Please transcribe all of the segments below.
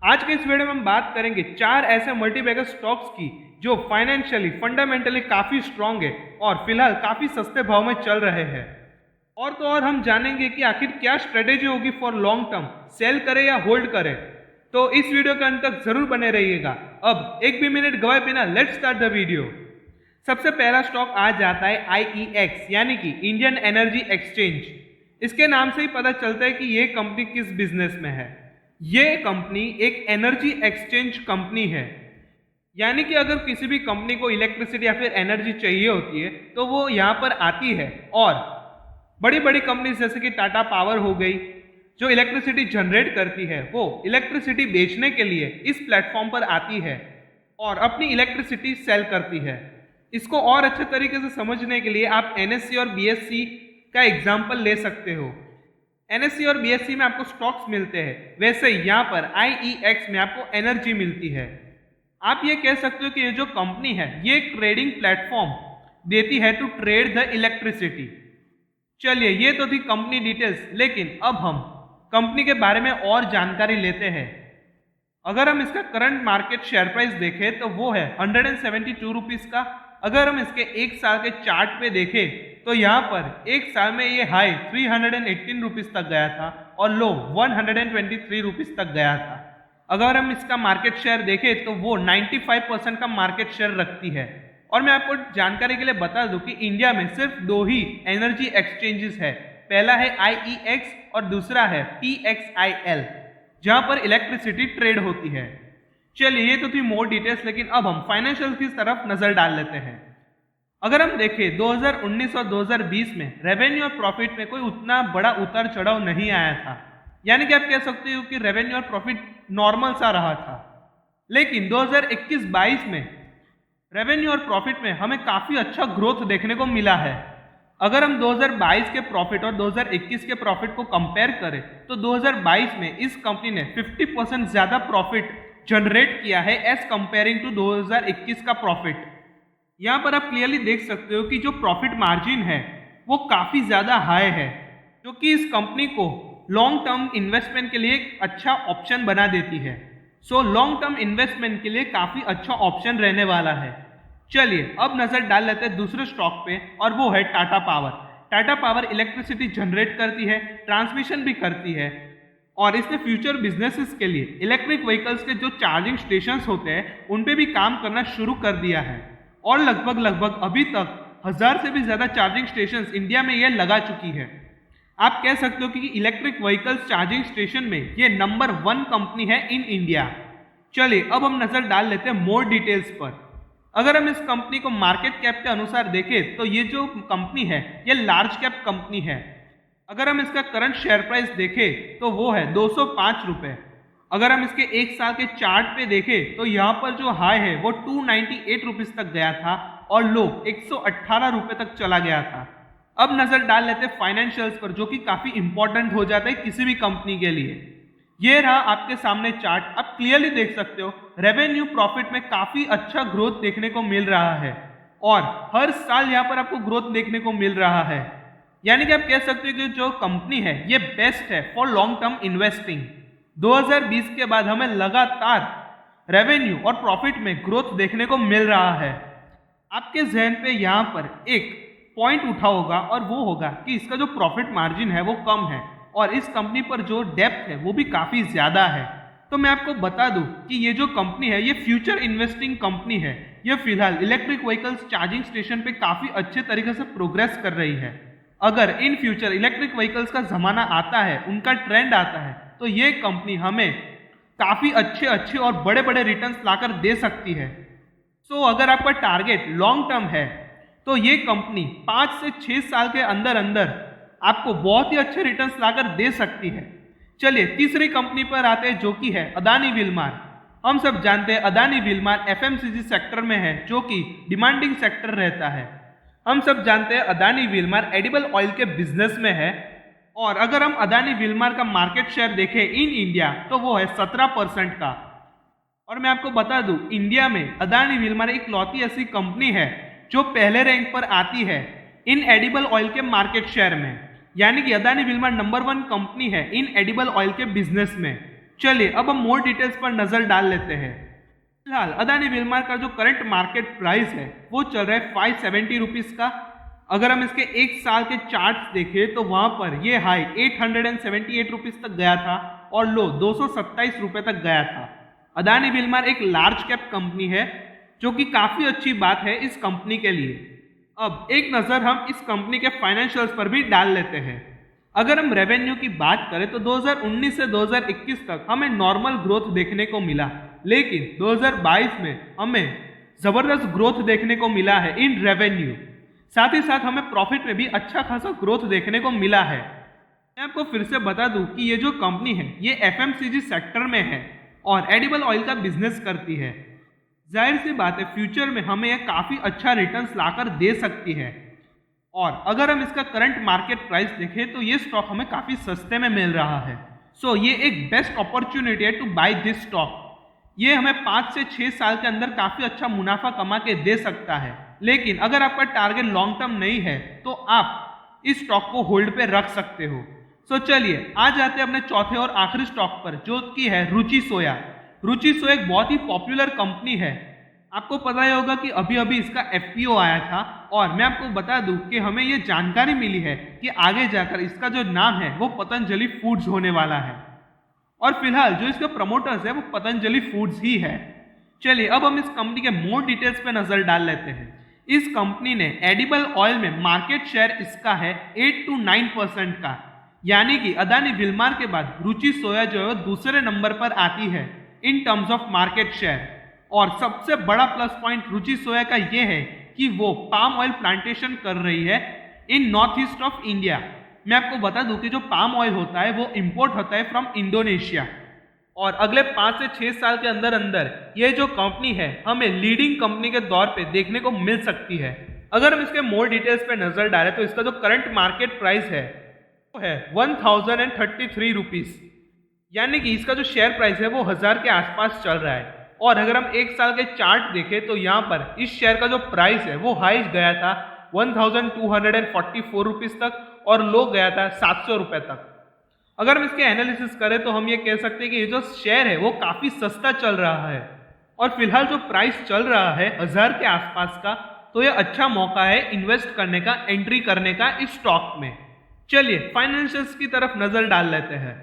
आज के इस वीडियो में हम बात करेंगे चार ऐसे मल्टीबैगर स्टॉक्स की जो फाइनेंशियली फंडामेंटली काफी स्ट्रांग है और फिलहाल काफी सस्ते भाव में चल रहे हैं। और तो और हम जानेंगे कि आखिर क्या स्ट्रेटेजी होगी फॉर लॉन्ग टर्म, सेल करें या होल्ड करें। तो इस वीडियो के अंत तक जरूर बने रहिएगा। अब एक भी मिनट गवाए बिना लेट्स स्टार्ट द वीडियो। सबसे पहला स्टॉक आ जाता है IEX यानी कि इंडियन एनर्जी एक्सचेंज। इसके नाम से ही पता चलता है कि ये कंपनी किस बिजनेस में है। ये कंपनी एक एनर्जी एक्सचेंज कंपनी है, यानी कि अगर किसी भी कंपनी को इलेक्ट्रिसिटी या फिर एनर्जी चाहिए होती है तो वो यहाँ पर आती है और बड़ी बड़ी कंपनी जैसे कि टाटा पावर हो गई जो इलेक्ट्रिसिटी जनरेट करती है, वो इलेक्ट्रिसिटी बेचने के लिए इस प्लेटफॉर्म पर आती है और अपनी इलेक्ट्रिसिटी सेल करती है। इसको और अच्छे तरीके से समझने के लिए आप NSE और BSE का एग्जाम्पल ले सकते हो। NSE और BSE में आपको स्टॉक्स मिलते हैं, वैसे यहाँ पर IEX में आपको एनर्जी मिलती है। आप ये कह सकते हो कि ये जो कंपनी है ये एक ट्रेडिंग प्लेटफॉर्म देती है टू ट्रेड द इलेक्ट्रिसिटी। चलिए ये तो थी कंपनी डिटेल्स, लेकिन अब हम कंपनी के बारे में और जानकारी लेते हैं। अगर हम इसका करंट मार्केट शेयर प्राइस देखें तो वो है 172 रुपीज का। अगर हम इसके एक साल के चार्ट पे देखें तो यहाँ पर एक साल में ये हाई 318 रुपीज तक गया था और लो 123 रुपीज तक गया था। अगर हम इसका मार्केट शेयर देखें तो वो 95% का मार्केट शेयर रखती है। और मैं आपको जानकारी के लिए बता दूं कि इंडिया में सिर्फ दो ही एनर्जी एक्सचेंजेस है, पहला है IEX और दूसरा है PXIL, जहां पर इलेक्ट्रिसिटी ट्रेड होती है। चलिए ये तो थी मोर डिटेल्स, लेकिन अब हम फाइनेंशियल की तरफ नजर डाल लेते हैं। अगर हम देखें 2019 और 2020 में रेवेन्यू और प्रॉफिट में कोई उतना बड़ा उतार चढ़ाव नहीं आया था, यानी कि आप कह सकते हो कि रेवेन्यू और प्रॉफिट नॉर्मल सा रहा था। लेकिन 2021-22 में रेवेन्यू और प्रॉफिट में हमें काफी अच्छा ग्रोथ देखने को मिला है। अगर हम 2022 के प्रॉफिट और 2021 के प्रॉफिट को कंपेयर करें तो 2022 में इस कंपनी ने 50% ज्यादा प्रॉफिट जनरेट किया है एज कंपेयरिंग टू 2021 का प्रॉफिट। यहाँ पर आप क्लियरली देख सकते हो कि जो प्रॉफिट मार्जिन है वो काफी ज्यादा हाई है, जो कि इस कंपनी को लॉन्ग टर्म इन्वेस्टमेंट के लिए एक अच्छा ऑप्शन बना देती है। सो लॉन्ग टर्म इन्वेस्टमेंट के लिए काफी अच्छा ऑप्शन रहने वाला है। चलिए अब नजर डाल लेते हैं दूसरे स्टॉक पे, और वो है Tata power. Tata power electricity generate करती है, ट्रांसमिशन भी करती है, और इसने फ्यूचर बिजनेसेस के लिए इलेक्ट्रिक व्हीकल्स के जो चार्जिंग स्टेशंस होते हैं उन पे भी काम करना शुरू कर दिया है। और लगभग अभी तक 1000 से भी ज्यादा चार्जिंग स्टेशंस इंडिया में ये लगा चुकी है। आप कह सकते हो कि इलेक्ट्रिक व्हीकल्स चार्जिंग स्टेशन में ये नंबर 1 कंपनी है इन इंडिया। चलिए अब हम नजर डाल लेते हैं मोर डिटेल्स पर। अगर हम इस कंपनी को मार्केट कैप के अनुसार देखें तो ये जो कंपनी है ये लार्ज कैप कंपनी है। अगर हम इसका करंट शेयर प्राइस देखें तो वो है 205 रुपए। अगर हम इसके एक साल के चार्ट पे देखें तो यहाँ पर जो हाई है वो 298 रुपीज तक गया था और लो 118 रुपए तक चला गया था। अब नजर डाल लेते हैं फाइनेंशियल्स पर, जो कि काफी इंपॉर्टेंट हो जाता है किसी भी कंपनी के लिए। ये रहा आपके सामने चार्ट, आप क्लियरली देख सकते हो रेवेन्यू प्रॉफिट में काफी अच्छा ग्रोथ देखने को मिल रहा है और हर साल यहाँ पर आपको ग्रोथ देखने को मिल रहा है। यानी कि आप कह सकते हो कि जो कंपनी है ये बेस्ट है फॉर लॉन्ग टर्म इन्वेस्टिंग। 2020 के बाद हमें लगातार रेवेन्यू और प्रॉफिट में ग्रोथ देखने को मिल रहा है। आपके जहन पे यहाँ पर एक पॉइंट उठा होगा और वो होगा कि इसका जो प्रॉफिट मार्जिन है वो कम है और इस कंपनी पर जो डेप्थ है वो भी काफी ज्यादा है। तो मैं आपको बता दूं कि ये जो कंपनी है ये फ्यूचर इन्वेस्टिंग कंपनी है। ये फिलहाल इलेक्ट्रिक व्हीकल्स चार्जिंग स्टेशन पे काफी अच्छे तरीके से प्रोग्रेस कर रही है। अगर इन फ्यूचर इलेक्ट्रिक व्हीकल्स का जमाना आता है, उनका ट्रेंड आता है, तो ये कंपनी हमें काफी अच्छे और बड़े बड़े रिटर्न्स लाकर दे सकती है। सो अगर आपका टारगेट लॉन्ग टर्म है तो ये कंपनी 5 से 6 साल के अंदर अंदर आपको बहुत ही अच्छे रिटर्न्स लाकर दे सकती है। चलिए तीसरी कंपनी पर आते हैं, जो कि है अदानी विल्मार। हम सब जानते हैं अदानी विल्मार FMCG सेक्टर में है, जो कि डिमांडिंग सेक्टर रहता है। हम सब जानते हैं अदानी विल्मार एडिबल ऑयल के बिजनेस में है और अगर हम अदानी विल्मार का मार्केट शेयर देखें इन इंडिया तो वो है 17% का। और मैं आपको बता दूं इंडिया में अदानी विल्मार एक लौती ऐसी कंपनी है जो पहले रैंक पर आती है इन एडिबल ऑयल के मार्केट शेयर में। यानी कि अदानी विल्मार नंबर 1 कंपनी है इन एडिबल ऑयल के बिजनेस में। चलिए अब हम मोर डिटेल्स पर नजर डाल लेते हैं। फिलहाल अदानी विलमार का जो करंट मार्केट प्राइस है वो चल रहा है 570 रुपीज का। अगर हम इसके एक साल के चार्ट्स देखें तो वहां पर ये हाई 878 रुपीज तक गया था और लो 227 रुपए तक गया था। अदानी विलमार एक लार्ज कैप कंपनी है जो कि काफी अच्छी बात है इस कंपनी के लिए। अब एक नजर हम इस कंपनी के फाइनेंशियल्स पर भी डाल लेते हैं। अगर हम रेवेन्यू की बात करें तो 2019 से 2021 तक हमें नॉर्मल ग्रोथ देखने को मिला, लेकिन 2022 में हमें जबरदस्त ग्रोथ देखने को मिला है इन रेवेन्यू। साथ ही साथ हमें प्रॉफिट में भी अच्छा खासा ग्रोथ देखने को मिला है। मैं आपको फिर से बता दूं कि ये जो कंपनी है ये एफएमसीजी सेक्टर में है और एडिबल ऑयल का बिजनेस करती है। जाहिर सी बात है फ्यूचर में हमें यह काफी अच्छा रिटर्न्स लाकर दे सकती है। और अगर हम इसका करंट मार्केट प्राइस देखें तो ये स्टॉक हमें काफी सस्ते में मिल रहा है। सो ये एक बेस्ट अपॉर्चुनिटी है टू बाय दिस स्टॉक। ये हमें 5 से 6 साल के अंदर काफी अच्छा मुनाफा कमा के दे सकता है, लेकिन अगर आपका टारगेट लॉन्ग टर्म नहीं है तो आप इस स्टॉक को होल्ड पे रख सकते हो। सो चलिए आ जाते हैं अपने चौथे और आखिरी स्टॉक पर जो कि है रुचि सोया। रुचि सोया एक बहुत ही पॉपुलर कंपनी है। आपको पता ही होगा कि अभी अभी इसका एफपीओ आया था और मैं आपको बता दूं कि हमें ये जानकारी मिली है कि आगे जाकर इसका जो नाम है वो पतंजलि फूड्स होने वाला है और फिलहाल जो इसके प्रमोटर्स है वो पतंजलि फूड्स ही है। चलिए अब हम इस कंपनी के मोर डिटेल्स पे नजर डाल लेते हैं। इस कंपनी ने एडिबल ऑयल में मार्केट शेयर इसका है 8 to 9% का, यानी कि अदानी विलमार के बाद रुचि सोया जो है दूसरे नंबर पर आती है in terms of market share. और सबसे बड़ा प्लस पॉइंट रुचि सोया का ये है कि वो पाम ऑयल प्लांटेशन कर रही है इन नॉर्थ ईस्ट ऑफ इंडिया। मैं आपको बता दूं कि जो पाम ऑयल होता है वो इंपोर्ट होता है फ्रॉम इंडोनेशिया और अगले 5 से 6 साल के अंदर अंदर ये जो कंपनी है हमें लीडिंग कंपनी के दौर पे देखने को मिल सकती है। अगर हम इसके मोर डिटेल्स पे नजर डालें तो इसका जो करंट मार्केट प्राइस है वो है 1033 रुपीज, यानी कि इसका जो शेयर प्राइस है वो 1000 के आसपास चल रहा है। और अगर हम एक साल के चार्ट देखें तो यहाँ पर इस शेयर का जो प्राइस है वो हाई गया था 1244 रुपीज तक और लो गया था 700 रुपए तक। अगर हम इसके एनालिसिस करें तो हम ये कह सकते हैं कि ये जो शेयर है वो काफी सस्ता चल रहा है और फिलहाल जो प्राइस चल रहा है 1000 के आसपास का, तो ये अच्छा मौका है इन्वेस्ट करने का, एंट्री करने का इस स्टॉक में। चलिए फाइनेंशियल्स की तरफ नजर डाल लेते हैं।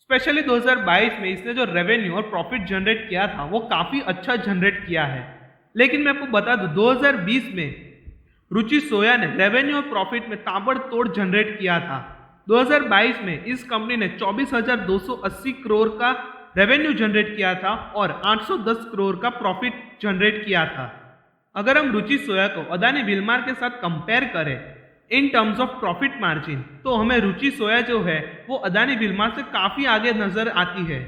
स्पेशली 2022 में इसने जो रेवेन्यू और प्रॉफिट जनरेट किया था वो काफी अच्छा जनरेट किया है, लेकिन मैं आपको बता दूं 2020 में रुचि सोया ने रेवेन्यू और प्रॉफिट में ताबड़तोड़ जनरेट किया था। 2022 में इस कंपनी ने 24,280 करोड़ का रेवेन्यू जनरेट किया था और 810 करोड़ का प्रॉफिट जनरेट किया था। अगर हम रुचि सोया को अदानी विलमार के साथ कंपेयर करें in terms of profit margin तो हमें रुचि सोया जो है वो अदानी विलमार से काफी आगे नजर आती है।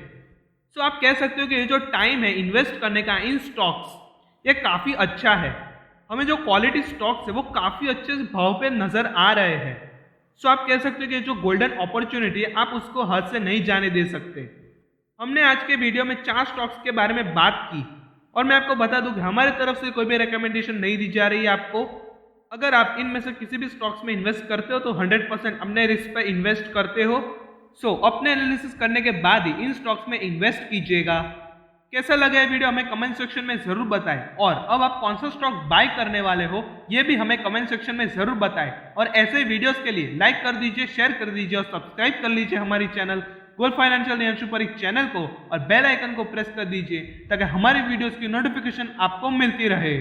सो आप कह सकते हो कि ये जो टाइम है इन्वेस्ट करने का इन स्टॉक्स ये काफी अच्छा है। हमें जो क्वालिटी स्टॉक्स है वो काफी अच्छे भाव पे नजर आ रहे हैं। सो आप कह सकते हो कि जो गोल्डन अपॉर्चुनिटी है आप उसको हाथ से नहीं जाने दे सकते। हमने आज के वीडियो में 4 स्टॉक्स के बारे में बात की और मैं आपको बता दूं कि हमारी तरफ से कोई भी रिकमेंडेशन नहीं दी जा रही है आपको। अगर आप इनमें से किसी भी स्टॉक्स में इन्वेस्ट करते हो तो 100% अपने रिस्क पर इन्वेस्ट करते हो। सो अपने एनालिसिस करने के बाद ही इन स्टॉक्स में इन्वेस्ट कीजिएगा। कैसा लगा ये वीडियो हमें कमेंट सेक्शन में जरूर बताएं और अब आप कौन सा स्टॉक बाय करने वाले हो ये भी हमें कमेंट सेक्शन में जरूर बताएं। और ऐसे वीडियोस के लिए लाइक कर दीजिए, शेयर कर दीजिए और सब्सक्राइब कर लीजिए हमारी channel gold financial Niyanshu Parikh channel को और बेल आइकन को प्रेस कर दीजिए ताकि हमारी वीडियोस की नोटिफिकेशन आपको मिलती रहे।